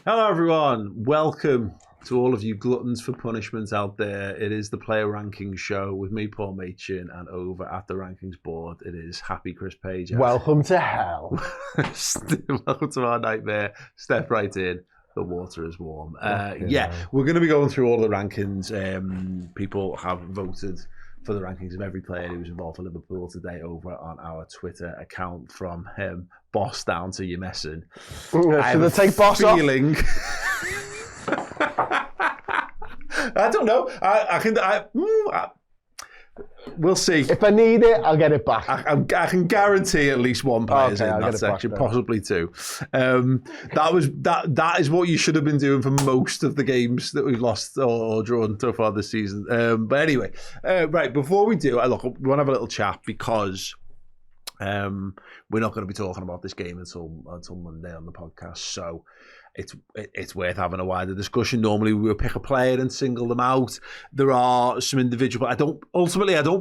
Hello everyone, welcome to all of you gluttons for punishment out there. It is the Player Rankings Show with me, Paul Machin, and over at the Rankings board, it is Happy Chris Page. Welcome to hell. Welcome to our nightmare. Step right in. The water is warm. We're going to be going through all the rankings. People have voted for the rankings of every player who's involved for Liverpool today over on our Twitter account, from boss down to you messing. Should I take boss feeling off? I don't know. We'll see. If I need it, I'll get it back. I can guarantee at least one player's in that section, possibly two. That is what you should have been doing for most of the games that we've lost or drawn so far this season. But anyway, right, before we do, we want to have a little chat because we're not going to be talking about this game until Monday on the podcast. So it's worth having a wider discussion. Normally we would pick a player and single them out. There are some individual. I don't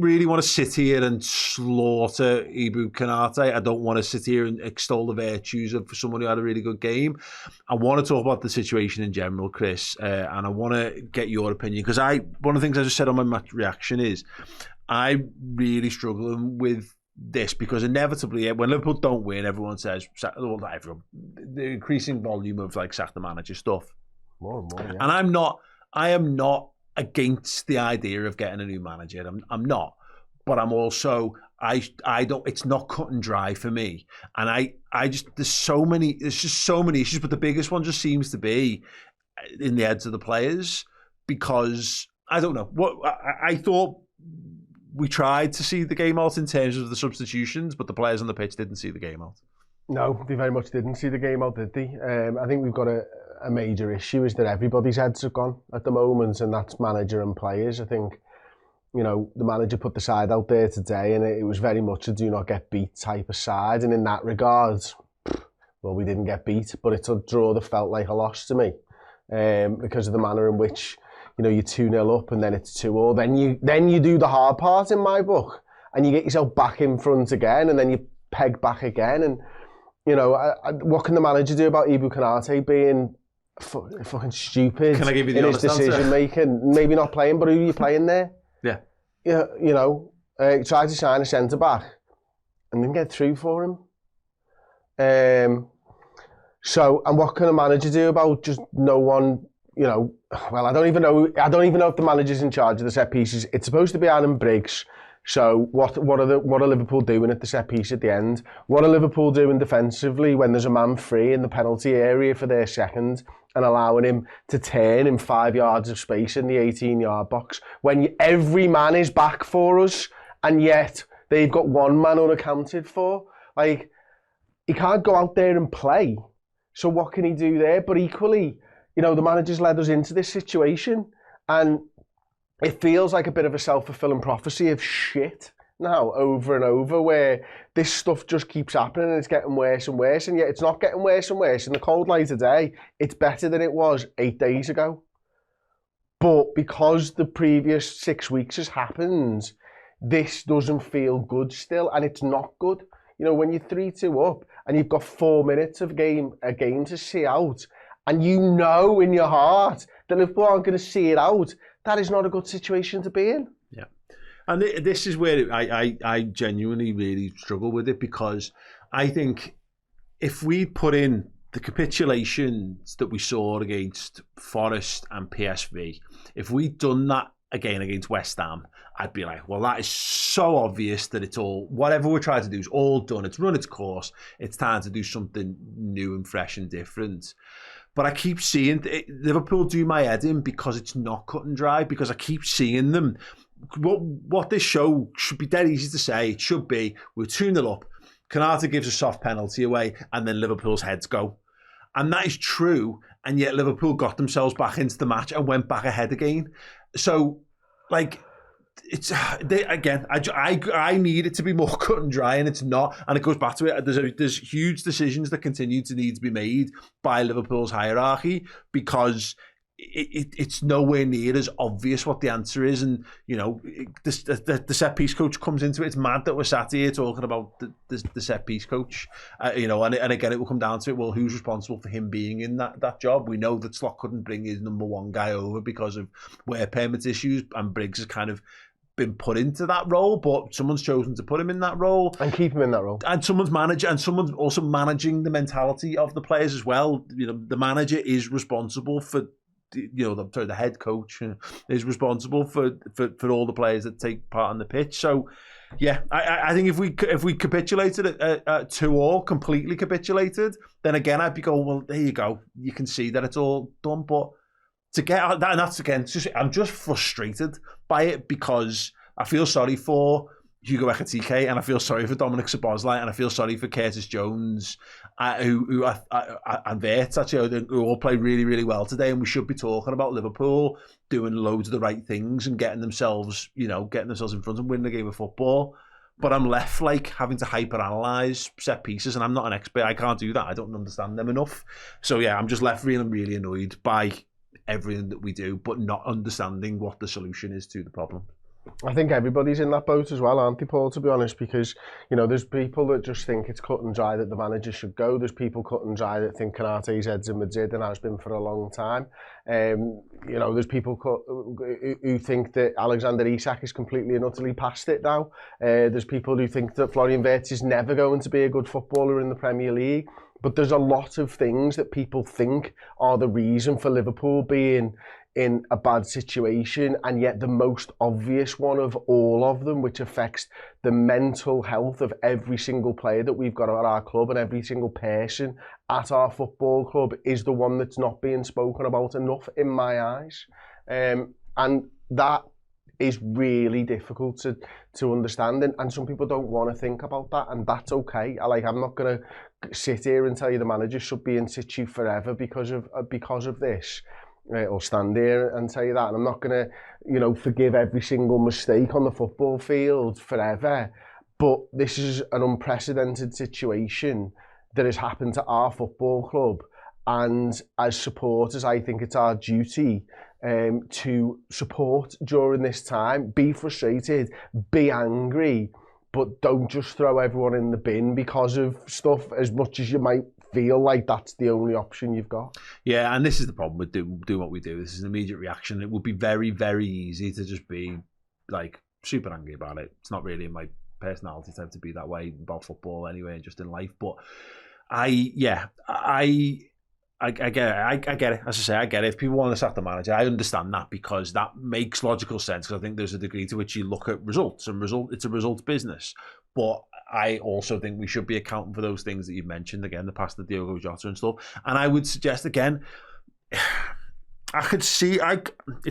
really want to sit here and slaughter Ibu Konate. I don't want to sit here and extol the virtues of someone who had a really good game. I want to talk about the situation in general, Chris, and I want to get your opinion, because one of the things I just said on my match reaction is I'm really struggling with this, because inevitably when Liverpool don't win, everyone says, well, not everyone, the increasing volume of like sack the manager stuff. More and more, yeah. And I am not against the idea of getting a new manager. I'm not, but I'm also, I don't, it's not cut and dry for me. And I just, there's just so many issues, but the biggest one just seems to be in the heads of the players, because I don't know what I thought. We tried to see the game out in terms of the substitutions, but the players on the pitch didn't see the game out. No, they very much didn't see the game out, did they? I think we've got a major issue is that everybody's heads have gone at the moment, and that's manager and players. I think, the manager put the side out there today, and it was very much a do not get beat type of side. And in that regard, well, we didn't get beat, but it's a draw that felt like a loss to me, because of the manner in which you're 2-0 up and then it's 2-2. Then you do the hard part in my book, and you get yourself back in front again, and then you peg back again. And what can the manager do about Ibu Konate being fucking stupid? Can I give you the in his honest decision answer? Making? Maybe not playing, but who are you playing there? Yeah. He tried to sign a centre back and didn't get through for him. So, and what can a manager do about just no one? Well, I don't even know if the manager's in charge of the set pieces. It's supposed to be Aaron Briggs. So what are Liverpool doing at the set piece at the end? What are Liverpool doing defensively when there's a man free in the penalty area for their second, and allowing him to turn in 5 yards of space in the 18-yard box when every man is back for us, and yet they've got one man unaccounted for? Like, he can't go out there and play. So what can he do there? But equally, the manager's led us into this situation, and it feels like a bit of a self-fulfilling prophecy of shit now, over and over, where this stuff just keeps happening and it's getting worse and worse, and yet it's not getting worse and worse. In the cold light of day, it's better than it was 8 days ago. But because the previous 6 weeks has happened, this doesn't feel good still, and it's not good. When you're 3-2 up and you've got 4 minutes of a game to see out, and in your heart that Liverpool aren't going to see it out, that is not a good situation to be in. Yeah. And this is where I genuinely really struggle with it, because I think if we put in the capitulations that we saw against Forest and PSV, if we'd done that again against West Ham, I'd be like, well, that is so obvious that it's all, whatever we're trying to do is all done. It's run its course. It's time to do something new and fresh and different. But I keep seeing Liverpool do my head in, because it's not cut and dry, because I keep seeing them. What this show should be dead easy to say. It should be, we're 2-0 up, Konate gives a soft penalty away, and then Liverpool's heads go. And that is true, and yet Liverpool got themselves back into the match and went back ahead again. So, it's again, I need it to be more cut and dry, and it's not. And it goes back to it. There's huge decisions that continue to need to be made by Liverpool's hierarchy, because it's nowhere near as obvious what the answer is. And, you know, the set piece coach comes into it. It's mad that we're sat here talking about the set piece coach, you know, and again, it will come down to it. Well, who's responsible for him being in that job? We know that Slot couldn't bring his number one guy over because of wear permit issues, and Briggs has kind of been put into that role, but someone's chosen to put him in that role and keep him in that role, and someone's also managing the mentality of the players as well. You know, the manager is responsible for, you know, the head coach is responsible for all the players that take part on the pitch. So yeah, I think if we capitulated at 2-2, completely capitulated, then again I'd be going, well, there you go, you can see that it's all done. But to get out that, and that's again, I'm just frustrated by it, because I feel sorry for Hugo Ekitike, and I feel sorry for Dominic Szoboszlai, and I feel sorry for Curtis Jones, and Wirtz, actually, who all played really, really well today. And we should be talking about Liverpool doing loads of the right things and getting themselves in front and winning a game of football. But I'm left like having to hyper-analyse set pieces, and I'm not an expert. I can't do that. I don't understand them enough. So yeah, I'm just left really, really annoyed by everything that we do, but not understanding what the solution is to the problem. I think everybody's in that boat as well, aren't they, Paul, to be honest? Because, you know, there's people that just think it's cut and dry that the manager should go. There's people cut and dry that think Konate's head's in Madrid and has been for a long time. You know, there's people who think that Alexander Isak is completely and utterly past it now. There's people who think that Florian Wirtz is never going to be a good footballer in the Premier League. But there's a lot of things that people think are the reason for Liverpool being in a bad situation, and yet the most obvious one of all of them, which affects the mental health of every single player that we've got at our club and every single person at our football club, is the one that's not being spoken about enough in my eyes. And that is really difficult to understand, and some people don't want to think about that, and that's okay. I'm not going to sit here and tell you the manager should be in situ forever because of this, or stand here and tell you that. And I'm not going to, you know, forgive every single mistake on the football field forever. But this is an unprecedented situation that has happened to our football club, and as supporters, I think it's our duty to support during this time. Be frustrated, be angry, but don't just throw everyone in the bin because of stuff, as much as you might feel like that's the only option you've got. Yeah, and this is the problem with do what we do. This is an immediate reaction. It would be very, very easy to just be like super angry about it. It's not really in my personality type to be that way about football anyway, just in life. But I get it. I get it. As I say, I get it. If people want to sack the manager, I understand that, because that makes logical sense. Because I think there's a degree to which you look at results, and it's a results business. But I also think we should be accounting for those things that you've mentioned, again, the past, the Diogo Jota and stuff. And I would suggest, again, it's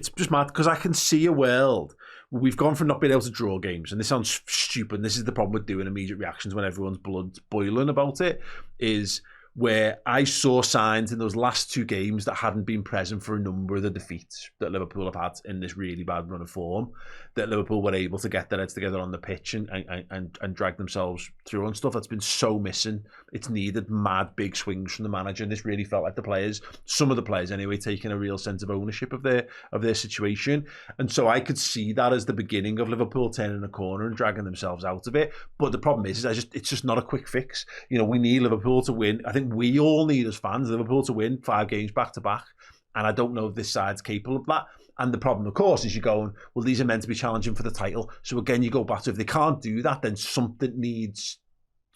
just mad, because I can see a world where we've gone from not being able to draw games, and this sounds stupid, and this is the problem with doing immediate reactions when everyone's blood's boiling about it, is where I saw signs in those last two games that hadn't been present for a number of the defeats that Liverpool have had in this really bad run of form, that Liverpool were able to get their heads together on the pitch and drag themselves through and stuff. That's been so missing. It's needed mad big swings from the manager, and this really felt like the players, some of the players anyway, taking a real sense of ownership of their situation. And so I could see that as the beginning of Liverpool turning a corner and dragging themselves out of it. But the problem is it's just not a quick fix. You know, we need Liverpool to win. I think we all need, as fans, Liverpool to win 5 games back to back. And I don't know if this side's capable of that. And the problem, of course, is you're going, well, these are meant to be challenging for the title. So again, you go back to, if they can't do that, then something needs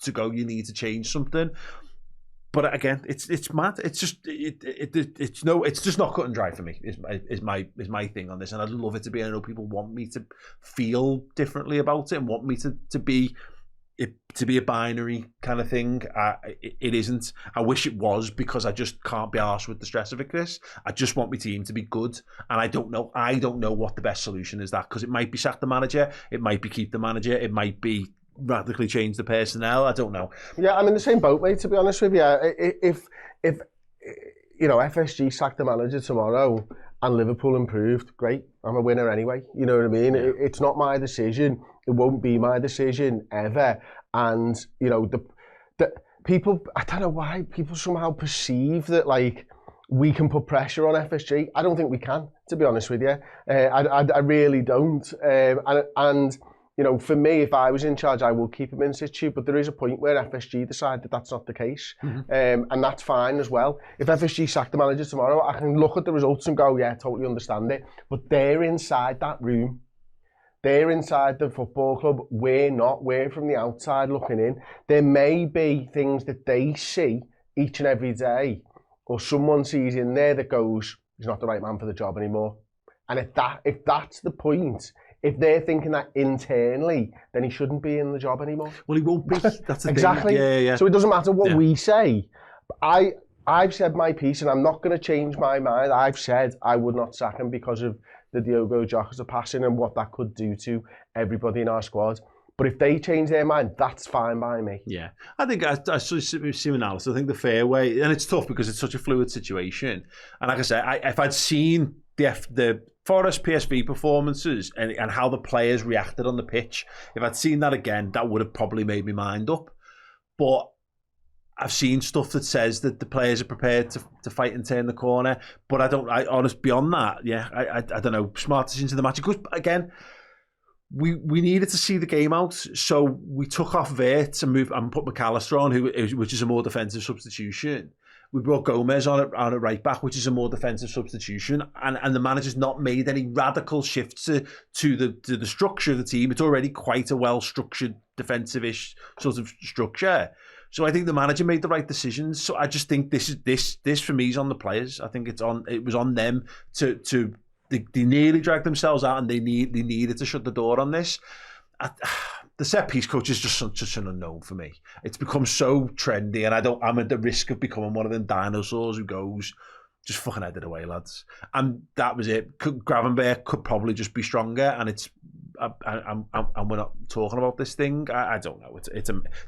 to go. You need to change something. But again, it's mad. It's just it's just not cut and dry for me. Is my thing on this, and I'd love it to be. I know people want me to feel differently about it and want me to be a binary kind of thing. It isn't. I wish it was, because I just can't be arsed with the stress of it, Chris. I just want my team to be good, and I don't know what the best solution is, that, because it might be sack the manager, it might be keep the manager, it might be radically change the personnel. I don't know. Yeah, I'm in the same boat, mate, to be honest with you. If you know, FSG sacked the manager tomorrow and Liverpool improved, great, I'm a winner anyway. You know what I mean? Yeah. It's not my decision. It won't be my decision ever. And, you know, the people, I don't know why people somehow perceive that, like, we can put pressure on FSG. I don't think we can, to be honest with you. I really don't. And you know, for me, if I was in charge, I will keep him in situ. But there is a point where FSG decide that that's not the case. And that's fine as well. If FSG sack the manager tomorrow, I can look at the results and go, yeah, totally understand it. But they're inside that room. They're inside the football club. We're not. We're from the outside looking in. There may be things that they see each and every day, or someone sees in there that goes, he's not the right man for the job anymore. And if that's the point, if they're thinking that internally, then he shouldn't be in the job anymore. Well, he won't be. That's the exactly. thing. Yeah. So it doesn't matter what we say. I've said my piece, and I'm not going to change my mind. I've said I would not sack him because of the Diogo Jota passing and what that could do to everybody in our squad. But if they change their mind, that's fine by me. Yeah, I think I see analysis. I think the fair way, and it's tough because it's such a fluid situation. And like I said, if I'd seen the Forest PSV performances and how the players reacted on the pitch, if I'd seen that again, that would have probably made me mind up. But I've seen stuff that says that the players are prepared to fight and turn the corner. But honest, beyond that, yeah, I don't know, smart decisions in the match. Because again, we needed to see the game out, so we took off Wirtz and put McAllister on, which is a more defensive substitution. We brought Gomez on at right back, which is a more defensive substitution, and the manager's not made any radical shifts to the structure of the team. It's already quite a well-structured defensive-ish sort of structure. So I think the manager made the right decisions. So I just think this for me is on the players. I think it was on them to they nearly dragged themselves out, and they needed to shut the door on this. The set piece coach is just such an unknown for me. It's become so trendy, and I'm at the risk of becoming one of them dinosaurs who goes, just fucking head it away, lads. And that was it. Gravenberch could probably just be stronger, and and we're not talking about this thing. I don't know.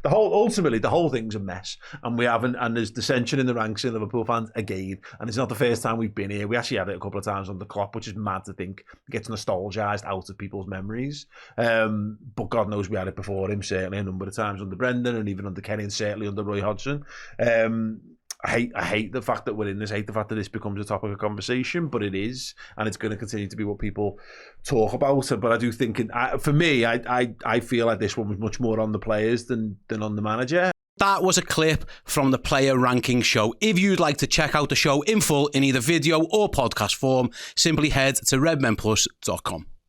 Ultimately the whole thing's a mess, and there's dissension in the ranks in Liverpool fans again. And it's not the first time we've been here. We actually had it a couple of times on the Klopp, which is mad to think it gets nostalgised out of people's memories. But God knows we had it before him, certainly a number of times under Brendan, and even under Kenny, and certainly under Roy Hodgson. I hate the fact that we're in this. I hate the fact that this becomes a topic of conversation, but it is, and it's going to continue to be what people talk about. But I do think, for me, I feel like this one was much more on the players than on the manager. That was a clip from the Player Ranking Show. If you'd like to check out the show in full in either video or podcast form, simply head to redmenplus.com.